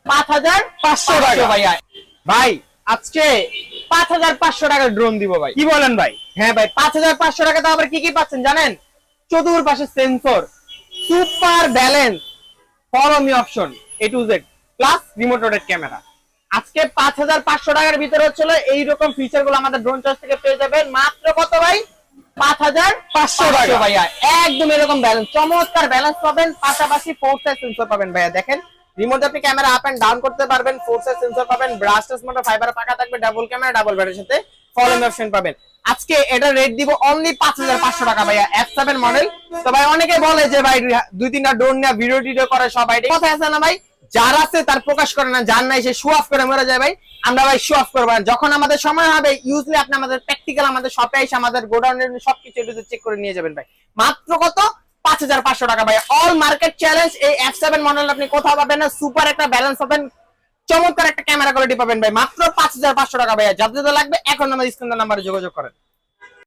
5,500 টাকা ভাইয়া। ভাই আজকে 5,500 টাকার ড্রোন দিব ভাই। কি বলেন ভাই? হ্যাঁ ভাই, 5,500 টাকা তো আবার কি কি পাচ্ছেন জানেন? চতুর্পাশে সেন্সর, সুপার ব্যালেন্স, ফরমি option A to Z plus remote rotate camera. আজকে 5,500 টাকার ভিতরে হচ্ছিল এইরকম ফিচার গুলো আমাদের ড্রোন চয়েস থেকে পেয়ে যাবেন মাত্র কত ভাই? 5,500 টাকা ভাইয়া। একদম এরকম ব্যালেন্স, চমৎকার ব্যালেন্স পাবেন, পাশাপাশি 4 সাইজ সেন্সর পাবেন ভাইয়া। দেখেন রিমোট আপনি ক্যামেরা আপ এন্ড ডাউন করতে পারবেন, 4 সাইজ সেন্সর পাবেন, ব্রাশলেস মোটর ফাইবার পাকা থাকবে, ডাবল ক্যামেরা ডাবল ব্যাটারির সাথে ফরমি অপশন পাবেন। আজকে এটা রেট দিব অনলি 5,500 টাকা ভাইয়া, F7 মডেল। তো ভাই অনেকে বলে যে ভাই দুই তিনটা ড্রোন নিয়ে ভিডিও টিডিও করে সবাই, কথা আছে না ভাই? যার আছে তার প্রকাশ করে না, যার নাই সে শো অফ করে মরে যায় ভাই। আমরা ভাই শো অফ করব না, যখন আমাদের সময় হবে ইউজলি আপনি আমাদের প্র্যাকটিক্যাল আমাদের শপে এসে আমাদের গোডাউনের সবকিছু একটু চেক করে নিয়ে যাবেন ভাই। মাত্র কত? 5,500 টাকা ভাই। All market challenge. এই F7 মডেল আপনি কোথাও পাবেন না। সুপার একটা ব্যালেন্স পাবেন, চমৎকার একটা ক্যামেরা কোয়ালিটি পাবেন ভাই, মাত্র 5,500 টাকা ভাইয়া। যাদের লাগবে এখন আমাদের স্ক্রিনের নাম্বারে যোগাযোগ করেন।